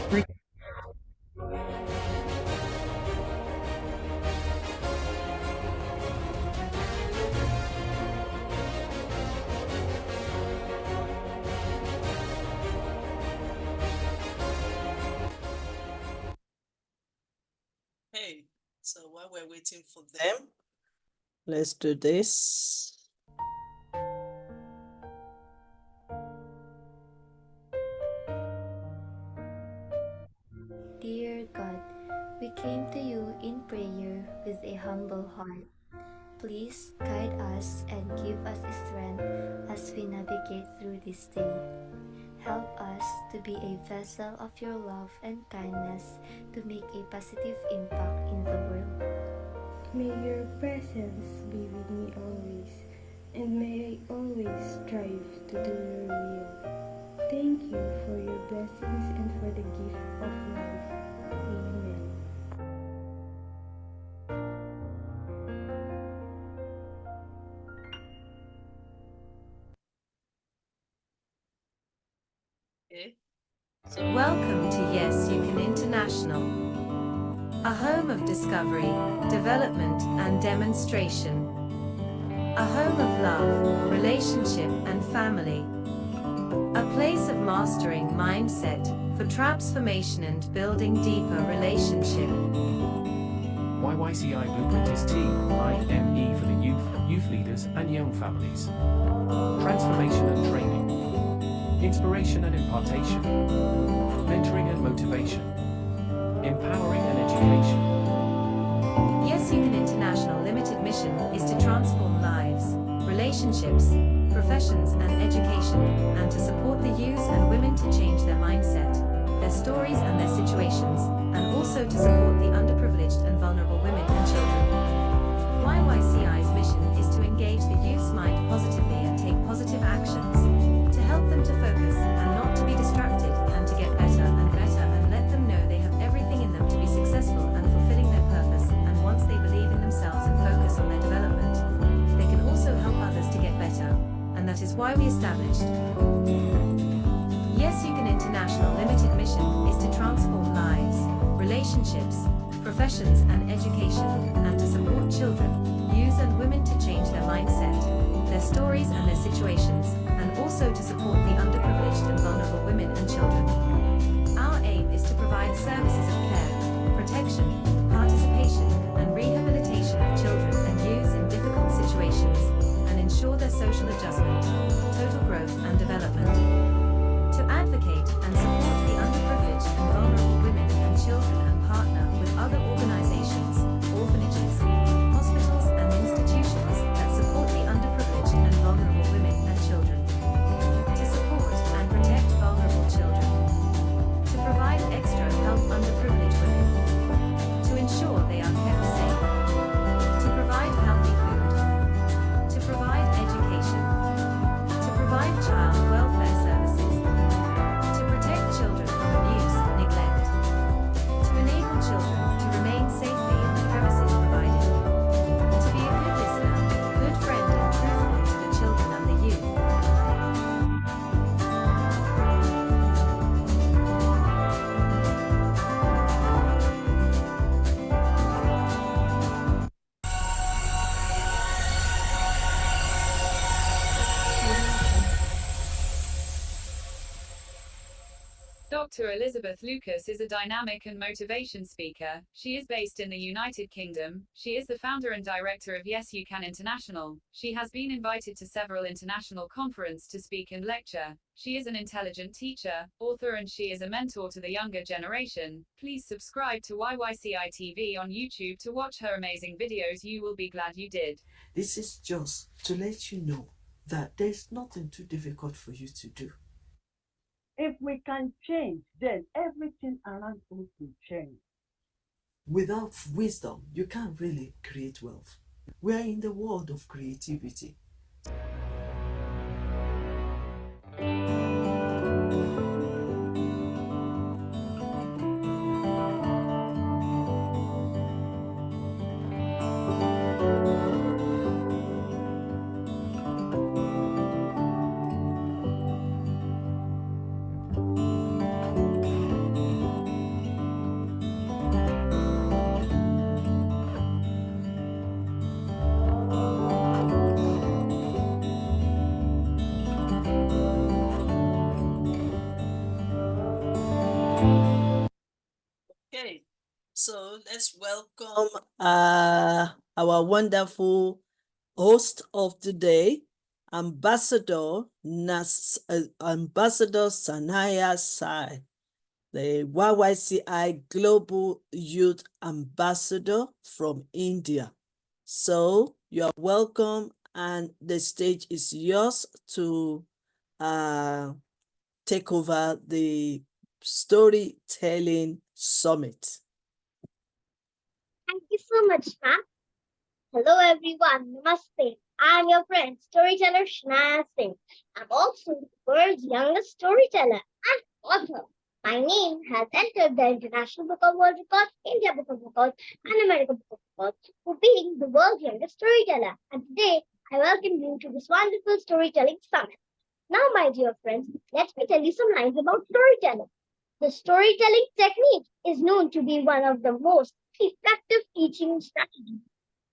Hey, so while we're waiting for them, let's do this. Dear God, we came to you in prayer with a humble heart. Please guide us and give us strength as we navigate through this day. Help us to be a vessel of your love and kindness to make a positive impact in the world. May your presence be with me always, and may I always strive to do your will. Thank you for your blessings and for the gift of life. Amen. Okay. Welcome to YYCI International, a home of discovery, development, and demonstration. A home of love, relationship, and family. A place of mastering mindset for transformation and building deeper relationship. YYCI Blueprint is TIME for the youth leaders and young families. Transformation and training. Inspiration and impartation. Mentoring and motivation. Empowering and education. YYCI International Limited mission is to transform lives, relationships, professions and education, and to support the youth and women to change their mindset, their stories and their situations, and also to support the underprivileged and vulnerable women and children. YYCI's mission is to engage the youth's mind positively and take positive actions, to help them to focus and not to be distracted, and to get better and let them know they have everything in them to be successful and fulfilling their purpose, and once they believe in themselves and focus on their development, they can also help others to get better, and that is why we established YYCI International Limited mission is to transform lives, relationships, professions and education, and to support children, youth and women to change their mindset, their stories and their situations, and also to support the underprivileged and vulnerable women and children. Our aim is to provide services of care, protection, participation, and rehabilitation of children and youth in difficult situations, and ensure their social adjustment, total growth and development. To advocate and support the underprivileged and vulnerable women and children and partner with other organizations, orphanages, hospitals and institutions that support the underprivileged and vulnerable women and children. To support and protect vulnerable children. To provide extra help underprivileged women. To ensure they are kept safe. To provide healthy food. To provide education. To provide child welfare services. To protect children from abuse, neglect. To enable children to remain safely in the premises provided. To be a good listener, good friend and truthful to the children and the youth. Dr. Elizabeth Lucas is a dynamic and motivation speaker. She is based in the United Kingdom. She is the founder and director of YYCI International. She has been invited to several international conferences to speak and lecture. She is an intelligent teacher, author, and she is a mentor to the younger generation. Please subscribe to YYCI TV on YouTube to watch her amazing videos. You will be glad you did. This is just to let you know that there's nothing too difficult for you to do. If we can change, then everything around us will change. Without wisdom, you can't really create wealth. We are in the world of creativity. Okay, so let's welcome our wonderful host of the day, Ambassador Shanaya Sai, the YYCI Global Youth Ambassador from India. So you are welcome, and the stage is yours to uh, take over the storytelling summit. Thank you so much, ma'am. Hello, everyone. Namaste. I'm your friend, storyteller Shanaya Singh. I'm also the world's youngest storyteller and author. My name has entered the International Book of World Records, India Book of Records, and American Book of Records for being the world's youngest storyteller. And today, I welcome you to this wonderful storytelling summit. Now, my dear friends, let me tell you some lines about storytelling. The storytelling technique is known to be one of the most effective teaching strategies.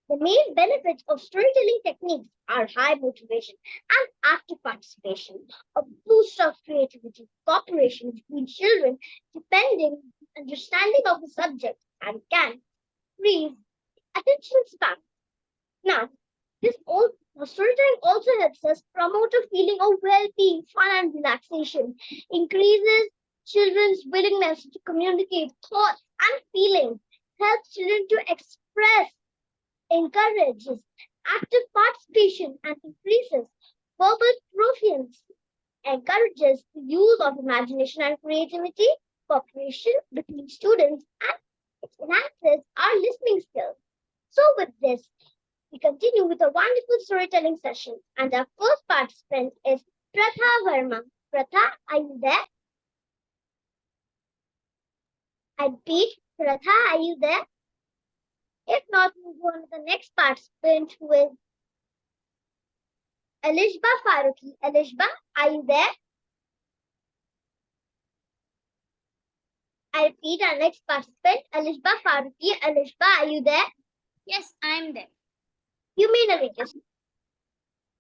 The main benefits of storytelling techniques are high motivation and active participation, a boost of creativity, cooperation between children, depending understanding of the subject, and can increase attention span. Now, storytelling also helps us promote a feeling of well-being, fun, and relaxation, increases children's willingness to communicate thoughts and feelings, helps children to express, encourages active participation, and increases verbal proficiency, encourages the use of imagination and creativity, cooperation between students, and it enhances our listening skills. So, with this, we continue with a wonderful storytelling session, and our first participant is Pratha Verma. Pratha, are you there? I repeat, Pratha, are you there? If not, we'll go on to the next participant who is Elishba Faruqi. Elishba, are you there? I repeat, our next participant, Elishba Faruqi. Elishba, are you there? Yes, I'm there. You may narrate yourself.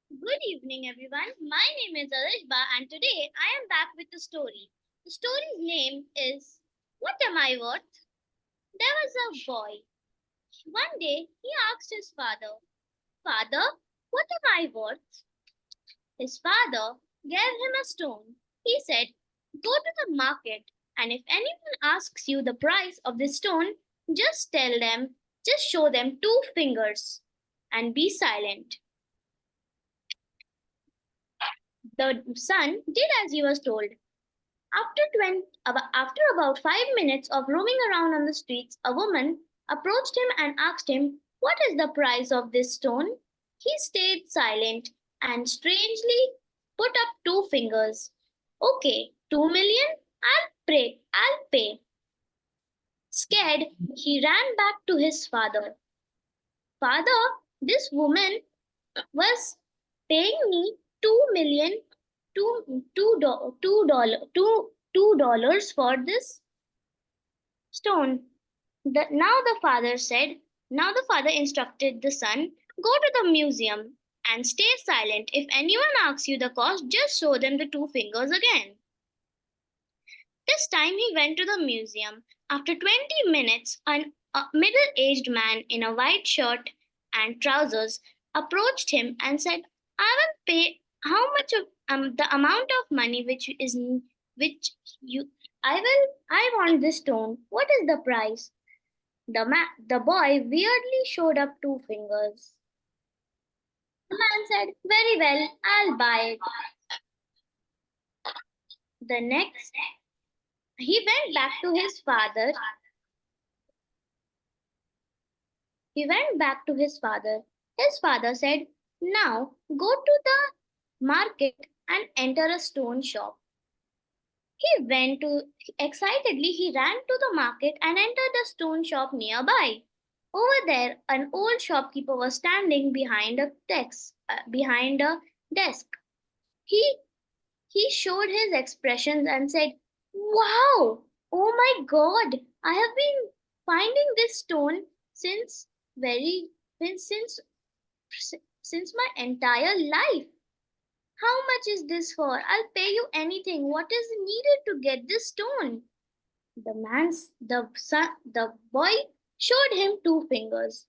Good evening, everyone. My name is Alishba, and today I am back with a story. The story's name is What Am I Worth? There was a boy. One day he asked his father, Father, what am I worth? His father gave him a stone. He said, Go to the market, and if anyone asks you the price of this stone, just show them two fingers and be silent. The son did as he was told. After about 5 minutes of roaming around on the streets, a woman approached him and asked him, What is the price of this stone? He stayed silent and strangely put up two fingers. Okay, 2 million? I'll pay. Scared, he ran back to his father. Father, this woman was paying me 2 million $2 for this stone. Now the father instructed the son, go to the museum and stay silent. If anyone asks you the cost, just show them the two fingers again. This time he went to the museum. After 20 minutes, a middle aged man in a white shirt and trousers approached him and said, I will pay how much of the amount of money which you I want this stone. What is the price? The boy weirdly showed up two fingers. The man said, Very well, I'll buy it. The next, he went back to his father. He went back to his father. His father said, Now go to the market and enter a stone shop. He went to excitedly he ran to the market and entered a stone shop nearby. Over there, an old shopkeeper was standing behind a desk. He he showed his expressions and said, "Wow! Oh my God! I have been finding this stone since very since since my entire life. How much is this for? I'll pay you anything. What is needed to get this stone?" The boy showed him two fingers.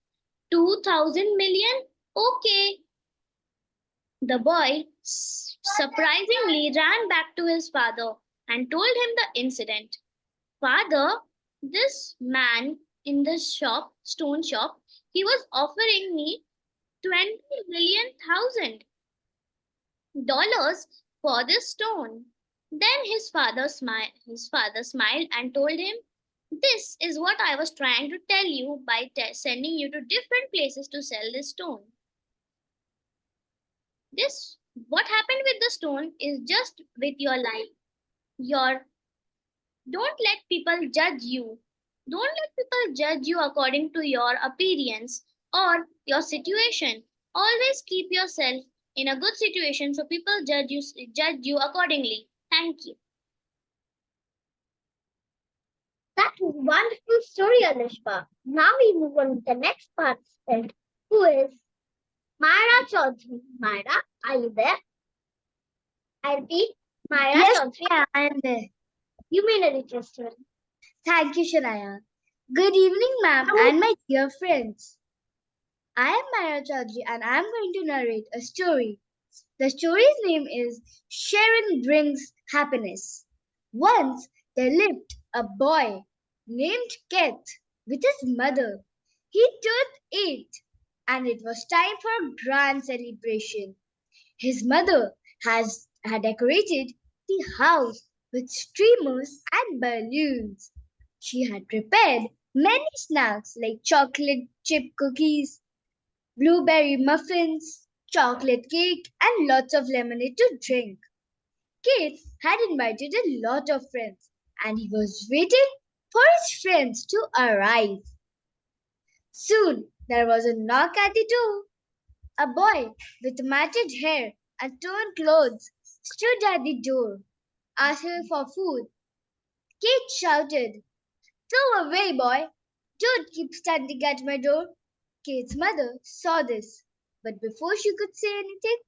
2,000 million? Okay. The boy surprisingly ran back to his father and told him the incident. Father, this man in the stone shop, he was offering me 20 million thousand dollars for this stone. Then his father smiled and told him, "This is what I was trying to tell you by sending you to different places to sell this stone. This what happened with the stone is just with your life. Your don't let people judge you. Don't let people judge you according to your appearance or your situation. Always keep yourself in a good situation so people judge you accordingly. Thank you." That was a wonderful story, Anushka. Now we move on to the next participant, who is Myra Chaudhary. Myra, are you there? I repeat, Myra Yes, Chaudhary. I am there. You may narrate your story. Thank you, Shanaya. Good evening, ma'am, and my dear friends. I am Maya Chaudhary, and I am going to narrate a story. The story's name is Sharon Brings Happiness. Once there lived a boy named Keith with his mother. He turned 8, and it was time for a grand celebration. His mother had decorated the house with streamers and balloons. She had prepared many snacks like chocolate chip cookies, blueberry muffins, chocolate cake, and lots of lemonade to drink. Kate had invited a lot of friends, and he was waiting for his friends to arrive. Soon there was a knock at the door. A boy with matted hair and torn clothes stood at the door, asking for food. Kate shouted, "Go away, boy! Don't keep standing at my door!" Kate's mother saw this, but before she could say anything,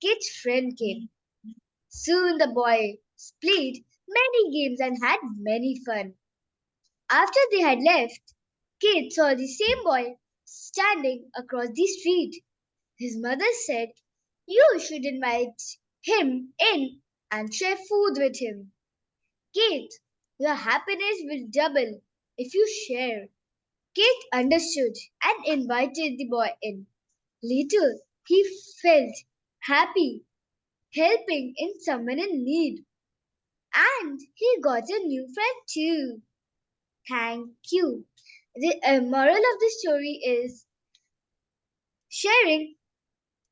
Kate's friend came. Soon the boys played many games and had many fun. After they had left, Kate saw the same boy standing across the street. His mother said, "You should invite him in and share food with him. Kate, your happiness will double if you share." Kate understood and invited the boy in. Later, he felt happy helping in someone in need, and he got a new friend too. Thank you. The moral of the story is sharing.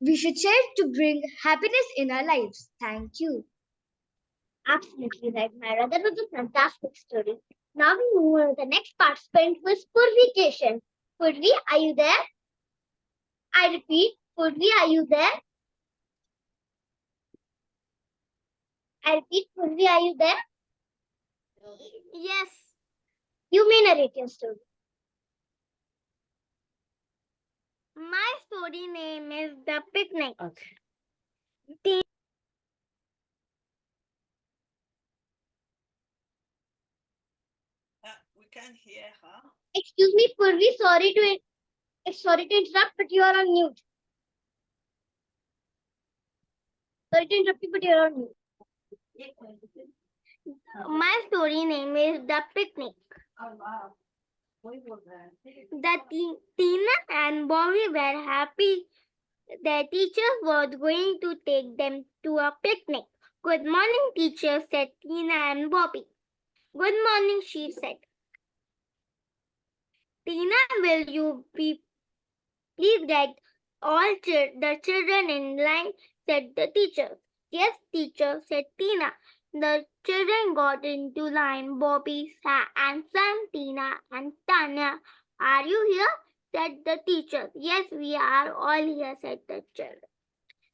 We should share to bring happiness in our lives. Thank you. Absolutely right, Myra. That was a fantastic story. Now we move on to the next participant, who is Purvi Keshan. Purvi, are you there? I repeat, Purvi, are you there? I repeat, Purvi, are you there? Yes. You may narrate your story. My story name is The Picnic. Okay. We can't hear her. Excuse me, Purvi, sorry to interrupt, but you are on mute. Sorry to interrupt you, but you are on mute. My story name is The Picnic. Tina and Bobby were happy their teacher was going to take them to a picnic. "Good morning, teacher," said Tina and Bobby. "Good morning," she said. "Tina, will you be please get all the children in line," said the teacher. "Yes, teacher," said Tina. The children got into line. Bobby, and Sam, Tina, and Tanya. "Are you here?" said the teacher. "Yes, we are all here," said the children.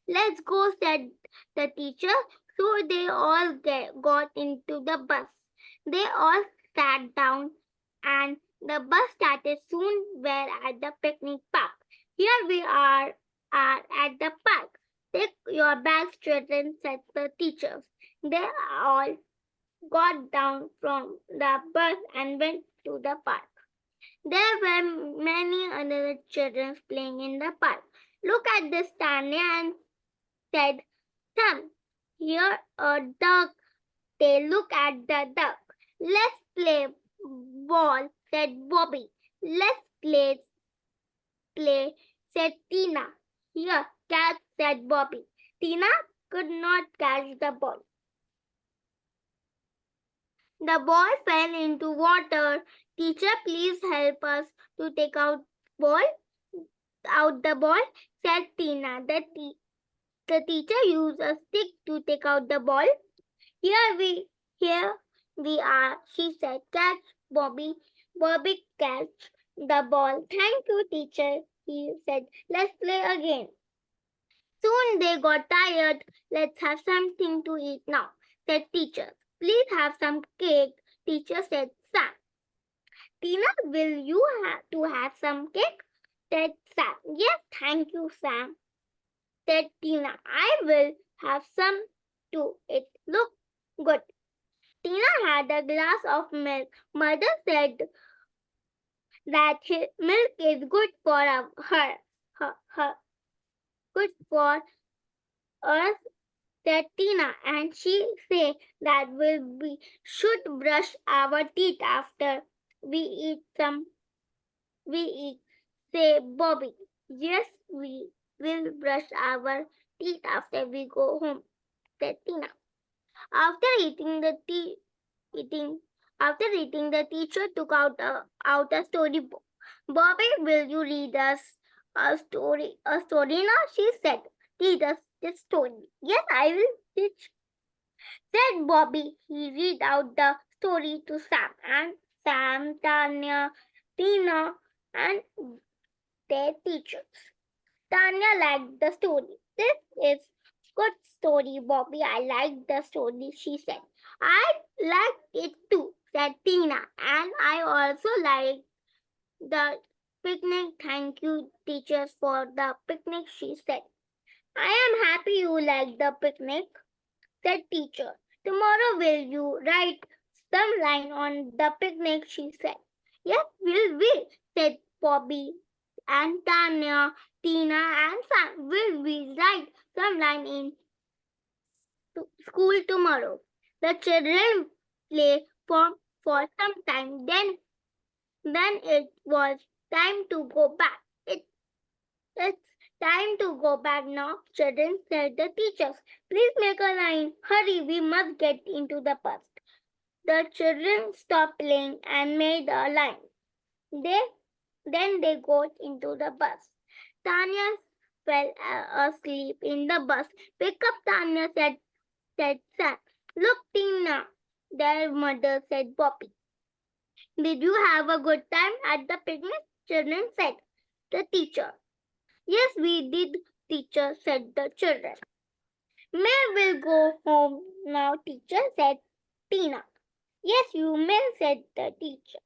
"Let's go," said the teacher. So they all got into the bus. They all sat down and the bus started. Soon we're at the picnic park. "Here we are at the park. Take your bags, children," said the teachers. They all got down from the bus and went to the park. There were many other children playing in the park. Look at this, Tanya, and said Sam. Here a duck. They look at the duck. Let's play ball, said Bobby. Let's play, said Tina. Here, catch, said Bobby. Tina could not catch the ball. The ball fell into water. Teacher, please help us to take out the ball, said Tina. The teacher used a stick to take out the ball. Here we are, she said. Catch, Bobby. Bobby catch the ball. Thank you, teacher, he said. Let's play again. Soon they got tired. Let's have something to eat now, said teacher. Please have some cake, teacher said. Sam. Tina, will you have some cake? Said Sam. Yes, thank you, Sam, said Tina. I will have some too. It looks good. Tina had a glass of milk. Mother said that milk is good for her, good for us, said Tina, and she said that we should brush our teeth after we eat some. We eat, say Bobby. Yes, we will brush our teeth after we go home, said Tina. After eating the tea, eating After eating, the teacher took out a storybook. Bobby, will you read us a story? A story now? She said. Read us the story. Yes, I will teach, said Bobby. He read out the story to Sam, Tanya, Tina, and their teachers. Tanya liked the story. This is good story, Bobby. I like the story, she said. I liked it too, said Tina. And I also like the picnic. Thank you, teachers, for the picnic, she said. I am happy you like the picnic, said teacher. Tomorrow will you write some line on the picnic, she said. Yes, will, said Bobby and Tanya, Tina and Sam. Will we write some line in school tomorrow? The children play for some time. Then it was time to go back. It's time to go back now, children, said the teachers. Please make a line. Hurry, we must get into the bus. The children stopped playing and made a line. Then they got into the bus. Tanya fell asleep in the bus. Pick up, Tanya, said Sam. Look, Tina, their mother said Bobby. Did you have a good time at the picnic? Children said. The teacher. Yes, we did, teacher, said the children. May will go home now, teacher, said Tina. Yes, you may, said the teacher.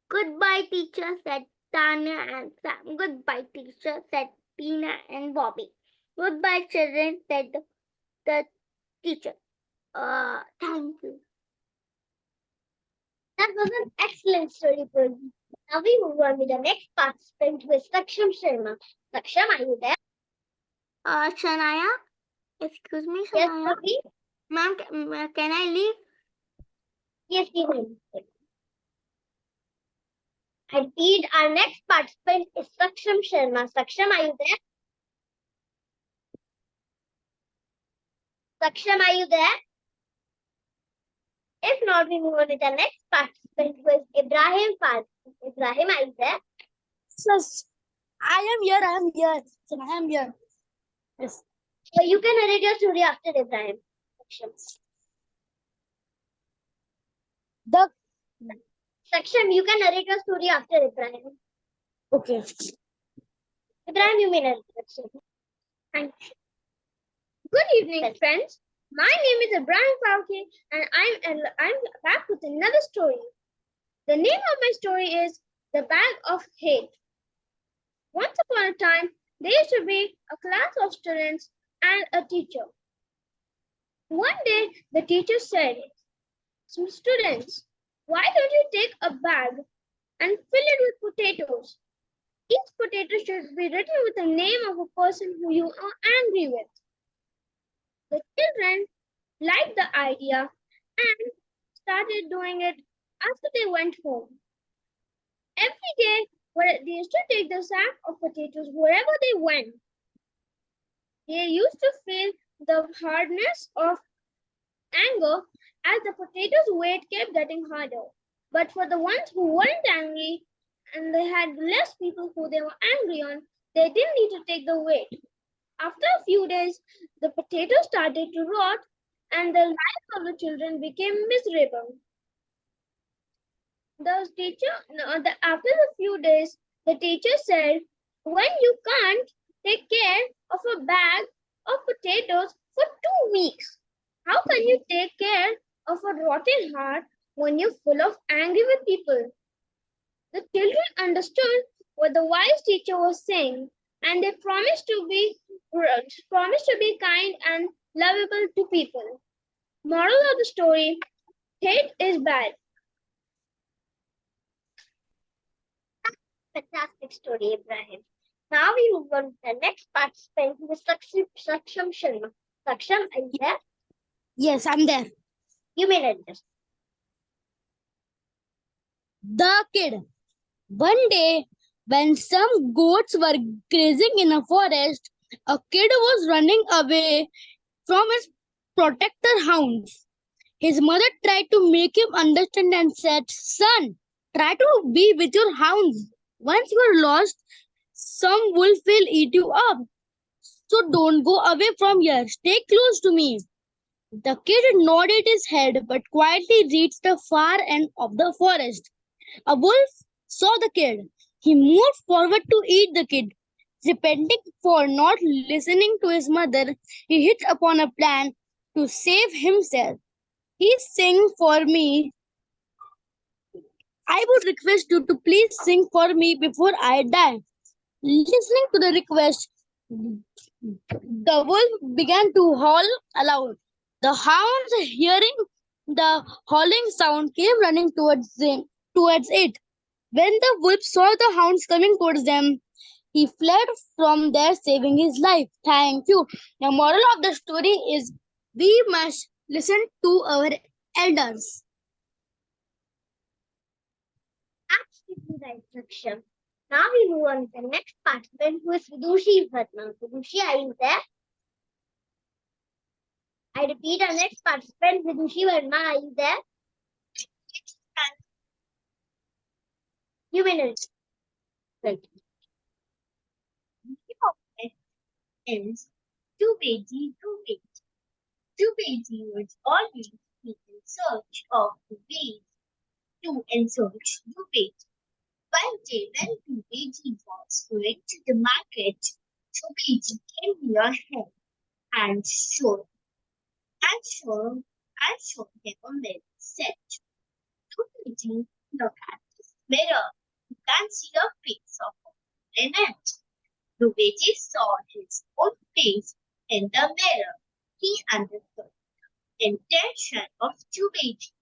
Goodbye, teacher, said Tanya and Sam. Goodbye, teacher, said Tina and Bobby. Goodbye, children, said the teacher. Thank you. That was an excellent story, Purvi. Now we move on with the next participant with Saksham Sharma. Saksham, are you there? Shanaya? Excuse me, Shanaya? Yes, Purvi? Ma'am, can I leave? Yes, you may. Indeed, our next participant is Saksham Sharma. Saksham, are you there? Saksham, are you there? If not, we move on to the next participant who is Ibrahim Faz. Ibrahim, are you there? Yes, I am here. So I am here. Yes. So you can narrate your story after Ibrahim. Saksham. The Saksham, you can narrate your story after Ibrahim. okay. Ibrahim, you may narrate your story. Thank you. Good evening, friends. My name is Ibrahim Fauki, and I'm back with another story. The name of my story is The Bag of Hate. Once upon a time, there used to be a class of students and a teacher. One day, the teacher said, Some students, why don't you take a bag and fill it with potatoes? Each potato should be written with the name of a person who you are angry with. The children liked the idea and started doing it after they went home. Every day, they used to take the sack of potatoes wherever they went. They used to feel the hardness of anger as the potatoes' weight kept getting harder. But for the ones who weren't angry and they had less people who they were angry on, they didn't need to take the weight. After a few days, the potatoes started to rot and the lives of the children became miserable. After a few days, the teacher said, when you can't take care of a bag of potatoes for 2 weeks, how can you take care of a rotten heart when you're full of anger with people? The children understood what the wise teacher was saying, and they promised to be kind and lovable to people. Moral of the story: hate is bad. Fantastic story, Ibrahim. Now we move on to the next participant, who is Saksham Sharma. Saksham, are you there? Yes, I'm there. You may read this. The kid. One day, when some goats were grazing in a forest, a kid was running away from his protector hounds. His mother tried to make him understand and said, son, try to be with your hounds. Once you are lost, some wolf will eat you up. So don't go away from here. Stay close to me. The kid nodded his head but quietly reached the far end of the forest. A wolf saw the kid. He moved forward to eat the kid. Repenting for not listening to his mother, he hit upon a plan to save himself. He sang for me. I would request you to please sing for me before I die. Listening to the request, the wolf began to howl aloud. The hounds, hearing the howling sound, came running towards it. When the wolf saw the hounds coming towards them, he fled from there, saving his life. Thank you. The moral of the story is we must listen to our elders. Absolutely right, Saksham. Now we move on to the next participant, who is Vidushi Bhatma. Vidushi, are you there? I repeat, our next participant, Vidushi Verma, are you there? You may know. Right. Ends Tubeji Tubeji. Tubeji was always in search of the ways to ensearch Tubeji. One day when Tubeji was going to the market, Tubeji came near him and showed showed him a mirror. Said, Tubeji, look at this mirror. You can see a face of a woman in it. Tubeji saw his own face in the mirror. He understood the intention of Tubeji.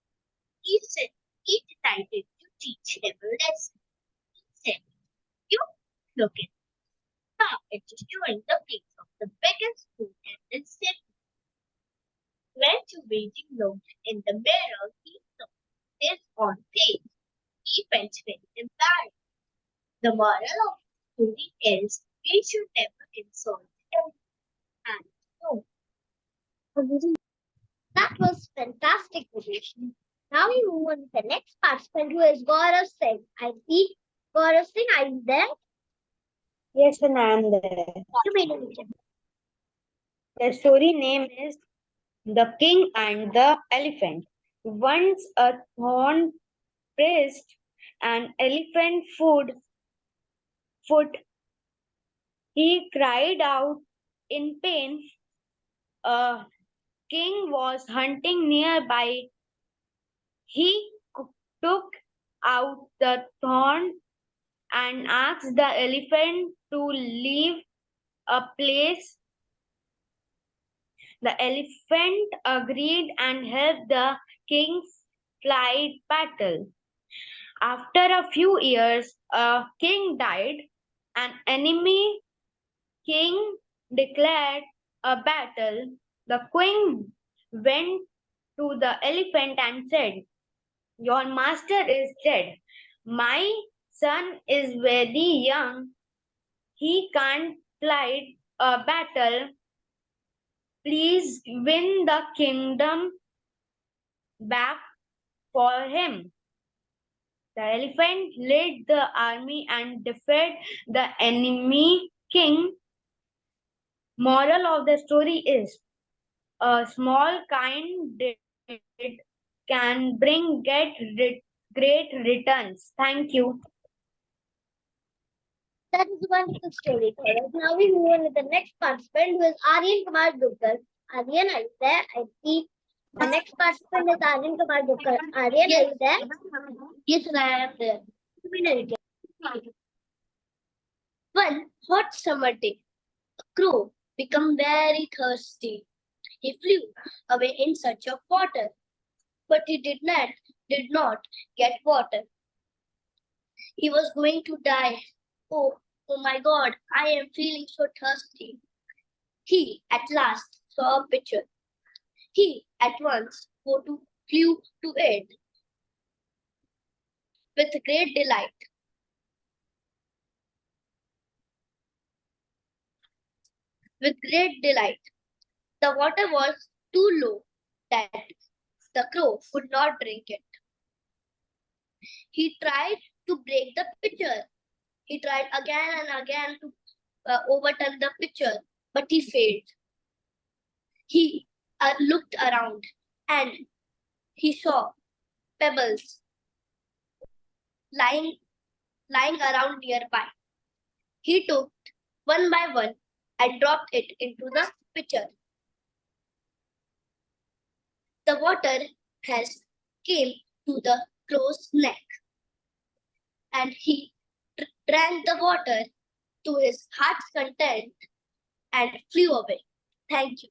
He said he decided to teach him a lesson. He said, you look at now it is showing the face of the biggest food in the city. When Tubeji looked in the mirror, he saw his own face. He felt very embarrassed. The moral of the story is we should never insult anyone. And no. That was fantastic, Vidushi. Now we move on to the next participant, who is Gaurav Singh. I repeat, Gaurav Singh, are you there? Yes, and I am there. You may know it. The story name is The King and the Elephant. Once a thorn pressed an elephant foot. He cried out in pain. A king was hunting nearby. He took out the thorn and asked the elephant to leave a place. The elephant agreed and helped the king flight battle. After a few years, a king died. An enemy king declared a battle. The queen went to the elephant and said, "Your master is dead. My son is very young. He can't fight a battle. Please win the kingdom back for him." The elephant led the army and defeated the enemy king. Moral of the story is a small kind deed can great returns. Thank you. That is a wonderful story, Gaurav. Now we move on with the next participant, who is Aryan Kumar Dukar. Aryan, are you there? I see the next participant is Aryan Kumar Dukar. Aryan, are you there? Yes, I am there. One hot summer day, a crow became very thirsty. He flew away in search of water, but he did not get water. He was going to die. Oh, oh my God, I am feeling so thirsty. He at last saw a pitcher. He at once flew to it with great delight. With great delight, the water was too low that the crow could not drink it. He tried to break the pitcher. He tried again and again to overturn the pitcher, but he failed. He looked around and he saw pebbles lying around nearby. He took one by one and dropped it into the pitcher. The water has came to the crow's neck, and he drank the water to his heart's content and flew away. Thank you.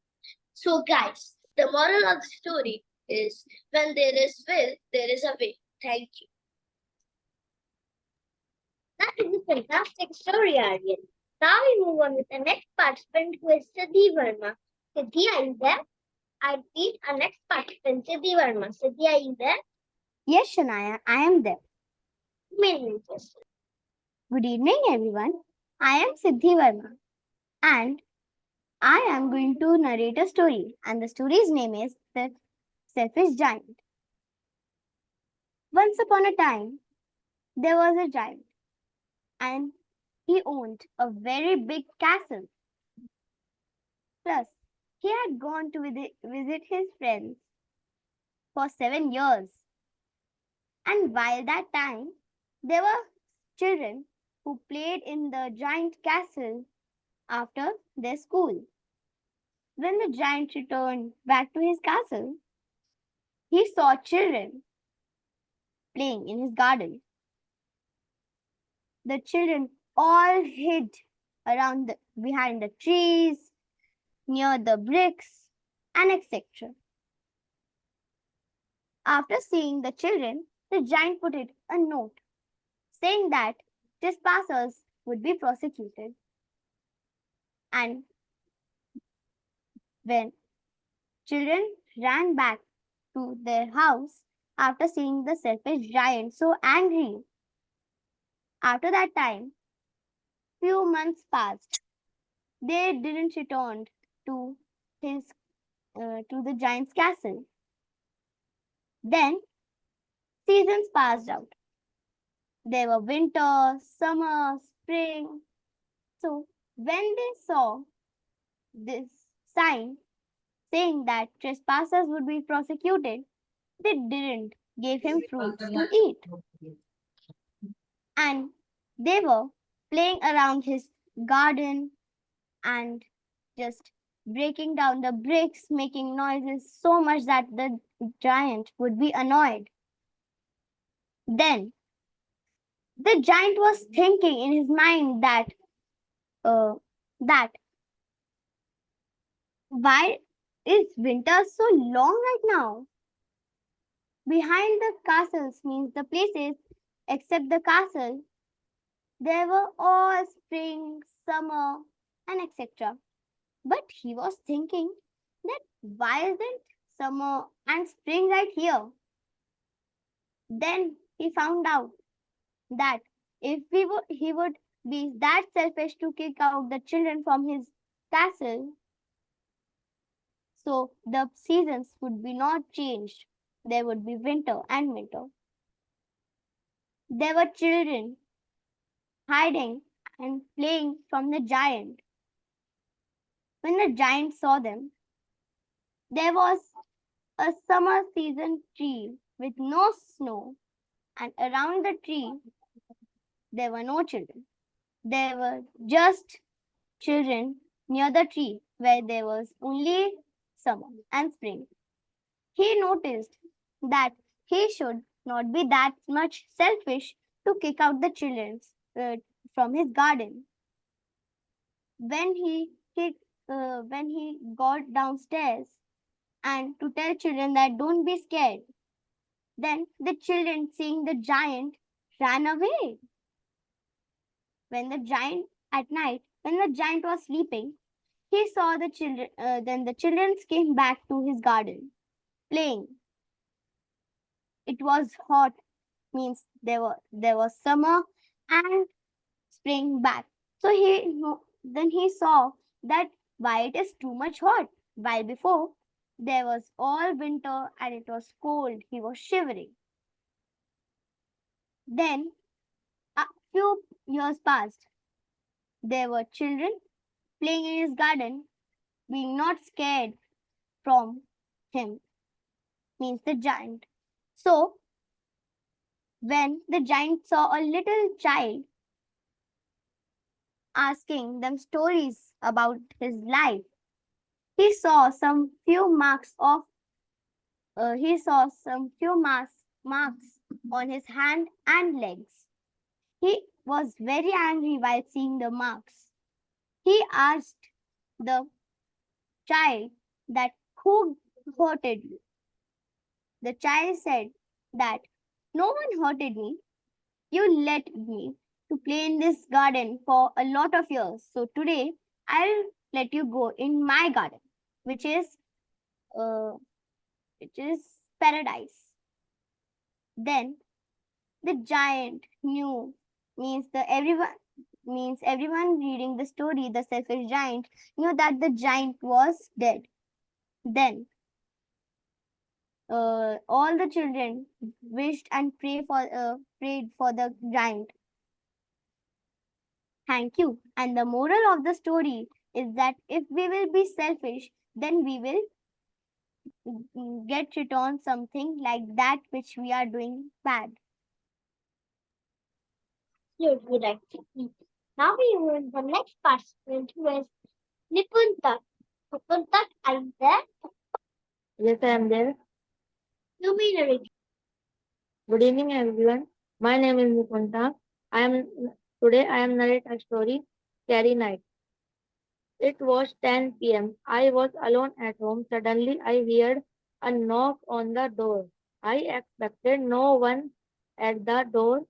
So, guys, the moral of the story is when there is will, there is a way. Thank you. That is a fantastic story, Aryan. Now we move on with the next participant, who is Siddhi Verma. Siddhi, are you there? I repeat, our next participant, Siddhi Verma. Siddhi, are you there? Yes, Shanaya, I am there. Many interested. Good evening, everyone. I am Siddhi Verma, and I am going to narrate a story, and the story's name is The Selfish Giant. Once upon a time, there was a giant, and he owned a very big castle. Plus, he had gone to visit his friends for 7 years. And while that time, there were children who played in the giant castle after their school. When the giant returned back to his castle, he saw children playing in his garden. The children all hid behind the trees, near the bricks, and etc. After seeing the children, the giant put it a note saying that trespassers would be prosecuted. And when children ran back to their house after seeing the selfish giant so angry, after that time, few months passed. They didn't return to his to the giant's castle. Then seasons passed out. There were winter, summer, spring. So when they saw this sign saying that trespassers would be prosecuted, they didn't give him fruits to eat. And they were playing around his garden and just breaking down the bricks, making noises so much that the giant would be annoyed. Then the giant was thinking in his mind uh, that why is winter so long right now? Behind the castles means the places except the castle. They were all spring, summer, and etc. But he was thinking that why isn't summer and spring right here? Then he found out that if he would be that selfish to kick out the children from his castle, so the seasons would be not changed. There would be winter and winter. There were children hiding and playing from the giant. When the giant saw them, there was a summer season tree with no snow, and around the tree there were no children. There were just children near the tree where there was only summer and spring. He noticed that he should not be that much selfish to kick out the children uh, from his garden. When when he got downstairs and to tell children that don't be scared, then the children, seeing the giant, ran away. When the giant at night, when the giant was sleeping, he saw the children. Then the children came back to his garden, playing. It was hot, means there was summer and spring back. So then he saw that why it is too much hot. While before there was all winter and it was cold. He was shivering. Then a few years passed. There were children playing in his garden, being not scared from him, means the giant. So when the giant saw a little child asking them stories about his life, he saw some few marks of he saw some few marks on his hand and legs. He was very angry while seeing the marks. He asked the child that who hurted you. The child said that no one hurted me. You let me to play in this garden for a lot of years. So today I'll let you go in my garden, which is uh, which is paradise. Then the giant knew, means everyone reading the story, the selfish giant knew that the giant was dead. Then all the children wished and prayed for the giant. Thank you. And the moral of the story is that if we will be selfish, then we will get return something like that which we are doing bad. Absolutely right. Now we move to the next participant who is Nipunta. Nipunta, are you there? Yes, I am there. You may narrate. Good evening, everyone. My name is Nikunta. I am narrate a story, Scary Night. It was 10 p.m. I was alone at home. Suddenly, I heard a knock on the door. I expected no one at the door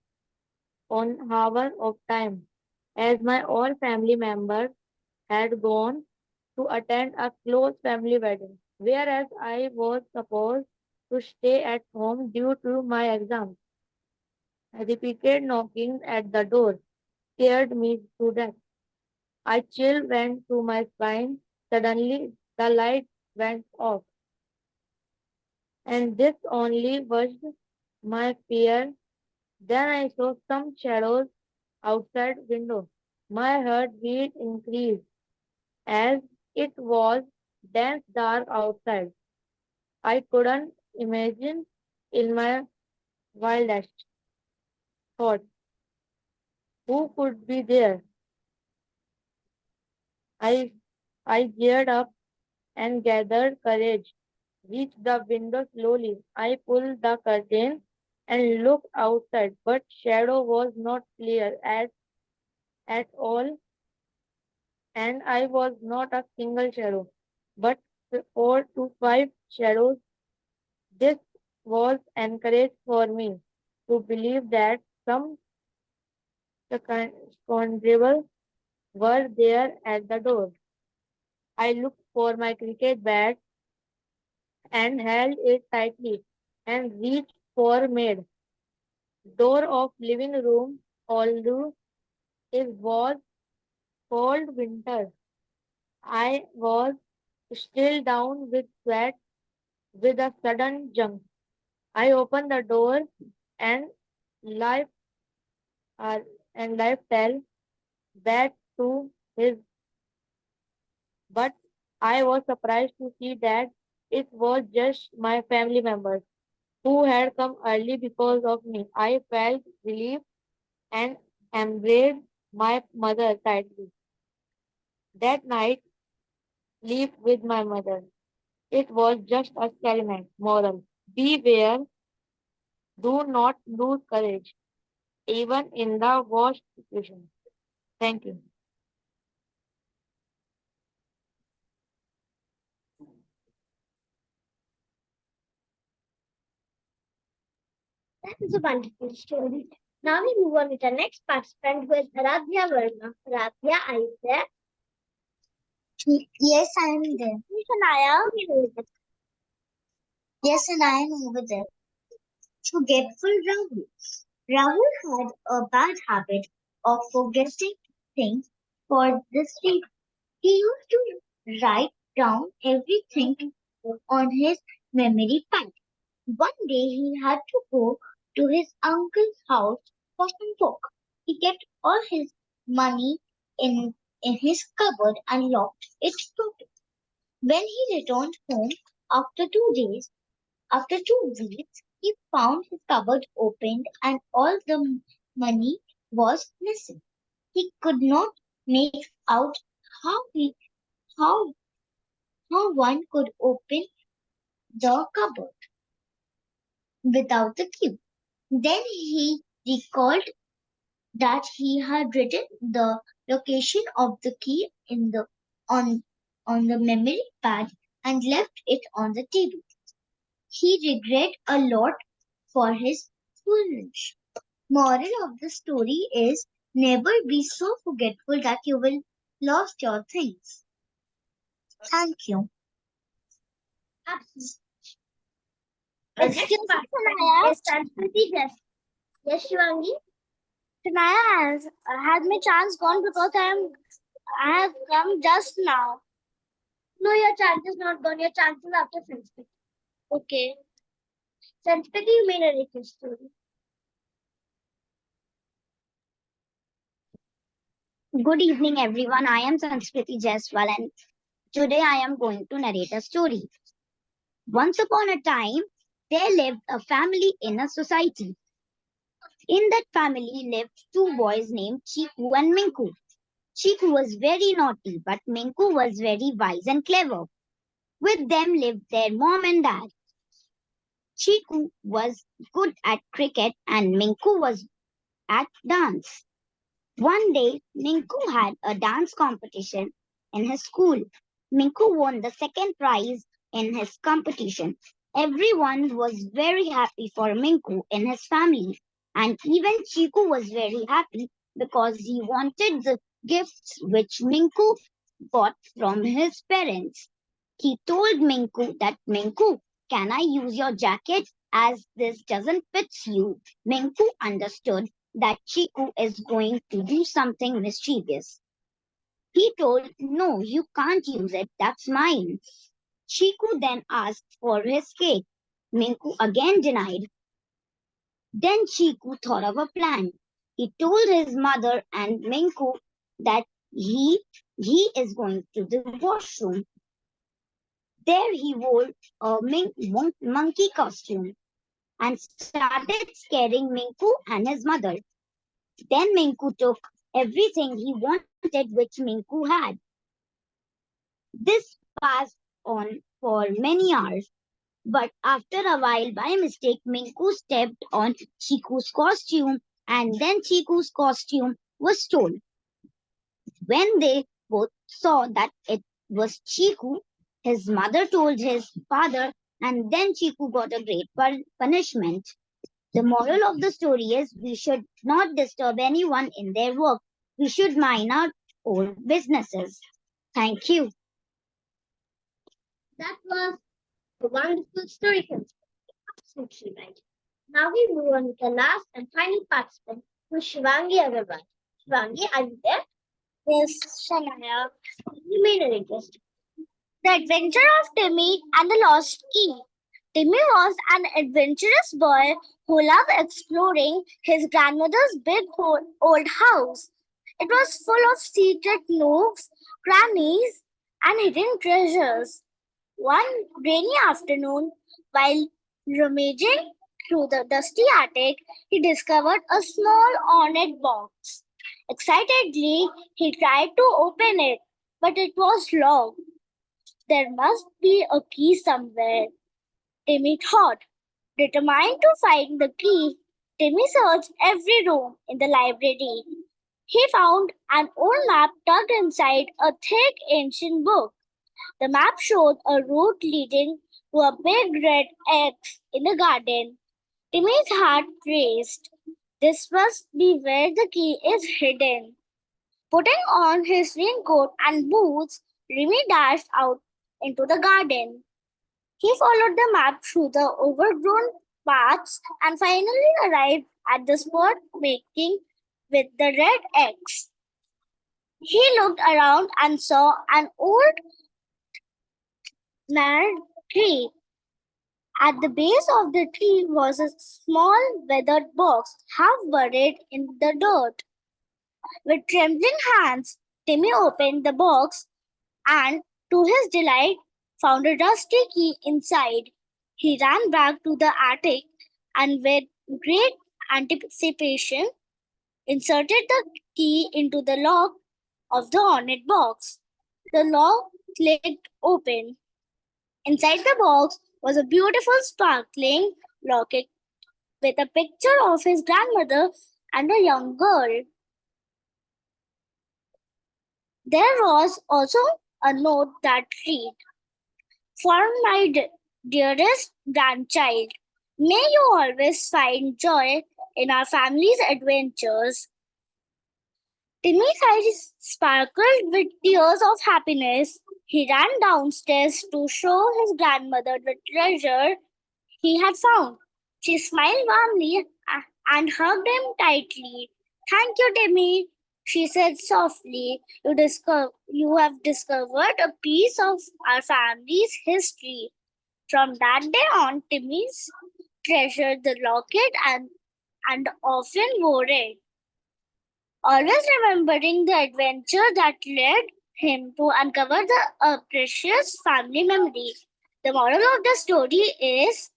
on hour of time, as my all family members had gone to attend a close family wedding, whereas I was supposed to stay at home due to my exam. Repeated knocking at the door scared me to death. A chill went through my spine. Suddenly, the light went off, and this only worsened my fear. Then I saw some shadows outside window. My heart beat increased as it was dense dark outside. I couldn't imagine in my wildest thoughts who could be there. I I geared up and gathered courage, reached the window slowly. I pulled the curtain and looked outside, but shadow was not clear at all, and I was not a single shadow, but 4 to 5 shadows. This was encouraged for me to believe that some scoundrels were there at the door. I looked for my cricket bat and held it tightly and reached for maid door of living room, although it was cold winter. I was still down with sweat with a sudden jump. I opened the door and life uh, life fell back to his, but I was surprised to see that it was just my family members who had come early because of me. I felt relief and embraced my mother tightly. That night, sleep with my mother. It was just a scary night. Moral. Beware, do not lose courage, even in the worst situation. Thank you. That is a wonderful story. Now we move on with our next participant, who is Aradhya Verma. Aradhya, are you there? Yes, I am there. Shanaya? Yes, and I am over there. Forgetful Rahul. Rahul had a bad habit of forgetting things for this reason. He used to write down everything on his memory pad. One day he had to go to his uncle's house for some work. He kept all his money in his cupboard and locked it totally. When he returned home after 2 days, after 2 weeks, he found his cupboard opened and all the money was missing. He could not make out how he how how one could open the cupboard without the key. Then he recalled that he had written the location of the key in the on on the memory pad and left it on the table. He regretted a lot for his foolish. Moral of the story is never be so forgetful that you will lost your things. Thank you. Absolutely. Excuse Next me, participant Shanaya. is Sanskriti Jas. Yes, Shivangi? Shanaya, has my chance gone because I have come just now. No, your chance is not gone. Your chance is after Sanskriti. Okay. Sanskriti, you may narrate your story. Good evening, everyone. I am Sanskriti Jaiswal, and today I am going to narrate a story. Once upon a time, there lived a family in a society. In that family lived two boys named Chiku and Minku. Chiku was very naughty, but Minku was very wise and clever. With them lived their mom and dad. Chiku was good at cricket and Minku was at dance. One day, Minku had a dance competition in his school. Minku won the second prize in his competition. Everyone was very happy for Minku in his family, and even Chiku was very happy because he wanted the gifts which Minku got from his parents. He told Minku that Minku, can I use your jacket as this doesn't fit you? Minku understood that Chiku is going to do something mischievous. He told, no, you can't use it, that's mine. Chiku then asked for his cake. Minku again denied. Then Chiku thought of a plan. He told his mother and Minku that he is going to the washroom. There he wore a monkey costume and started scaring Minku and his mother. Then Minku took everything he wanted which Minku had. This passed on for many hours, but after a while, by mistake, Minku stepped on Chiku's costume and then Chiku's costume was stolen. When they both saw that it was Chiku, his mother told his father and then Chiku got a great punishment. The moral of the story is we should not disturb anyone in their work. We should mind our own businesses. Thank you. That was a wonderful story. Absolutely right. Now we move on with the last and final participant, who is Shivangi Agarwal. Shivangi, are you there? Yes, Shanaya. You may narrate your story. The Adventure of Timmy and the Lost Key. Timmy was an adventurous boy who loved exploring his grandmother's big old house. It was full of secret nooks, crannies, and hidden treasures. One rainy afternoon, while rummaging through the dusty attic, he discovered a small ornate box. Excitedly, he tried to open it, but it was locked. There must be a key somewhere, Timmy thought. Determined to find the key, Timmy searched every room in the library. He found an old map tucked inside a thick ancient book. The map showed a route leading to a big red X in the garden. Timmy's heart raced. This must be where the key is hidden. Putting on his raincoat and boots, Timmy dashed out into the garden. He followed the map through the overgrown paths and finally arrived at the spot making with the red X. He looked around and saw an old gnarled tree. At the base of the tree was a small weathered box, half buried in the dirt. With trembling hands, Timmy opened the box and, to his delight, found a rusty key inside. He ran back to the attic and, with great anticipation, inserted the key into the lock of the ornate box. The lock clicked open. Inside the box was a beautiful sparkling locket with a picture of his grandmother and a young girl. There was also a note that read, "For my dearest grandchild, may you always find joy in our family's adventures." Timmy's eyes sparkled with tears of happiness. He ran downstairs to show his grandmother the treasure he had found. She smiled warmly and hugged him tightly. "Thank you, Timmy," she said softly. You have discovered a piece of our family's history." From that day on, Timmy's treasured the locket and often wore it, always remembering the adventure that led him to uncover a precious family memory. The moral of the story is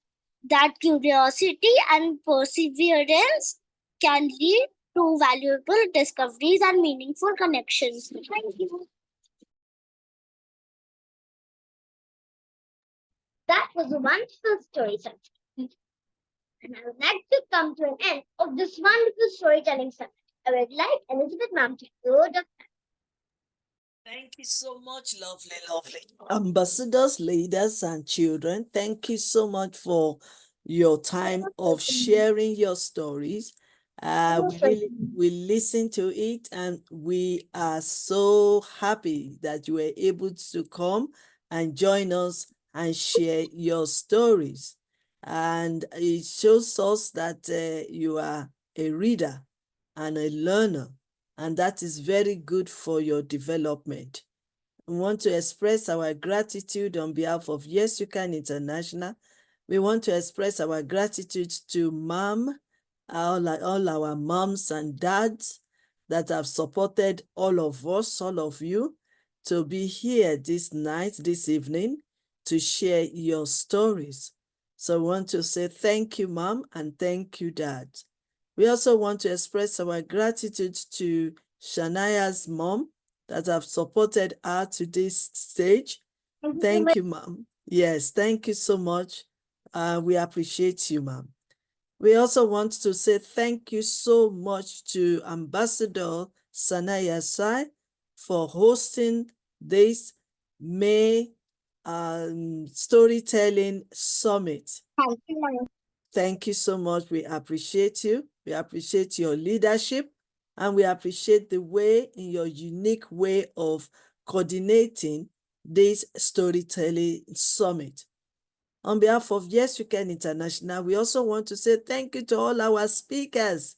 that curiosity and perseverance can lead to valuable discoveries and meaningful connections. Thank you. That was a wonderful story, Sanjay. And I would like to come to an end of this wonderful storytelling segment. I would like Elizabeth Ma'am to go the Thank you so much, lovely, lovely. Ambassadors, leaders, and children, thank you so much for your time of sharing your stories. We listen to it and we are so happy that you were able to come and join us and share your stories. And it shows us that you are a reader and a learner, and that is very good for your development. We want to express our gratitude on behalf of Yes You Can International. We want to express our gratitude to Mom, all our moms and dads that have supported all of us, all of you, to be here this night, this evening, to share your stories. So we want to say thank you, Mom, and thank you, Dad. We also want to express our gratitude to Shanaya's mom that have supported her to this stage. Thank you, Mom. Yes, thank you so much. We appreciate you, Mom. We also want to say thank you so much to Ambassador Shanaya for hosting this May Storytelling Summit. Thank you, ma'am. Thank you so much. We appreciate you. We appreciate your leadership, and we appreciate the way, in your unique way of coordinating this storytelling summit. On behalf of Yes You Can International, we also want to say thank you to all our speakers.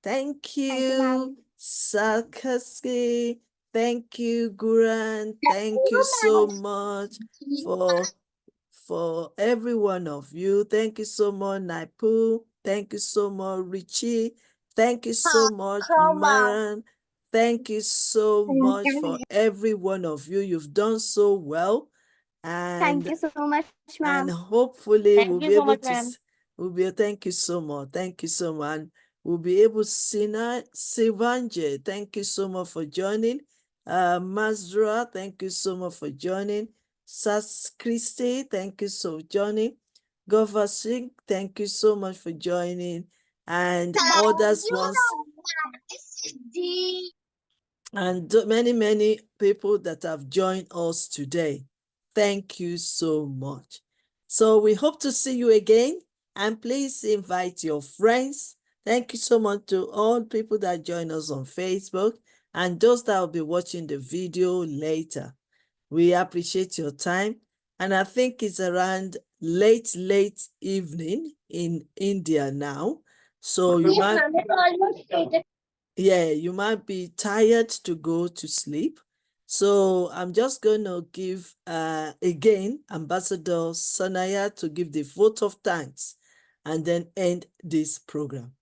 Thank you, Sarkasky. Thank you, Guran. Thank you so much for every one of you. Thank you so much, Naipu. Thank you so much, Richie. Thank you so much, Maran. Thank you so much for every one of you. You've done so well. Thank And you so much, ma'am. hopefully Thank we'll you be so able much, to ma'am. thank you so much. Thank you so much. And we'll be able to see now. Sivanje, thank you so much for joining. Mazra, thank you so much for joining. Sas Christie, thank you so much for joining. Gova Singh, thank you so much for joining. And others ones, and many, many people that have joined us today. Thank you so much. So we hope to see you again, and please invite your friends. Thank you so much to all people that join us on Facebook and those that will be watching the video later. We appreciate your time, and I think it's around late evening in India now. So you might, yeah, you might be tired to go to sleep. So I'm just going to give again Ambassador Shanaya to give the vote of thanks and then end this program.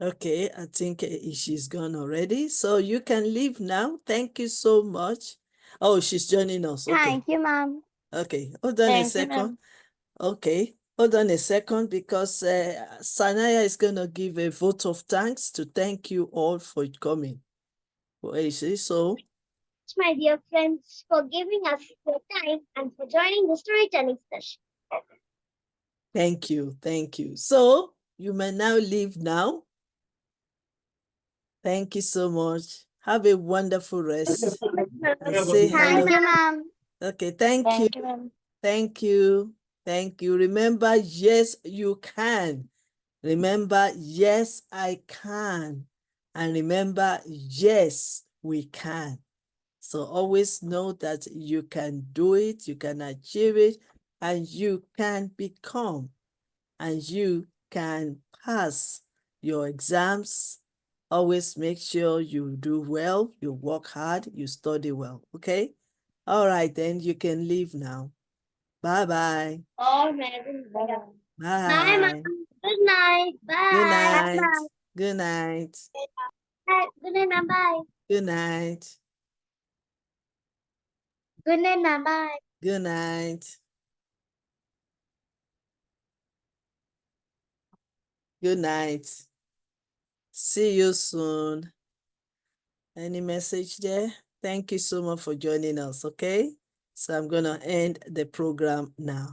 Okay, I think she's gone already. So you can leave now. Thank you so much. Oh, she's joining us. Okay. Thank you, ma'am. Okay, hold on a Thank you, second. ma'am. Okay, hold on a second, because Shanaya is going to give a vote of thanks to thank you all for coming. Where is she? So, My dear friends, for giving us your time and for joining the storytelling session. thank you, thank you. So, you may now leave now. Thank you so much. Have a wonderful rest. And say hello. Thank you, ma'am. Okay, thank you. Thank you, ma'am. Thank you. Thank you. Remember, yes, you can. Remember, yes, I can. And remember, yes, we can. So always know that you can do it, you can achieve it, and you can become, and you can pass your exams. Always make sure you do well, you work hard, you study well, okay? All right, then you can leave now. Bye-bye. All right. Bye, ma'am. Bye. Good night. Good Bye. night. Good night. Bye. Good night, ma'am. Bye. Good night. Good night, ma'am. Bye. Good night. Good night. See you soon. Any message there? Thank you so much for joining us, okay? So I'm going to end the program now.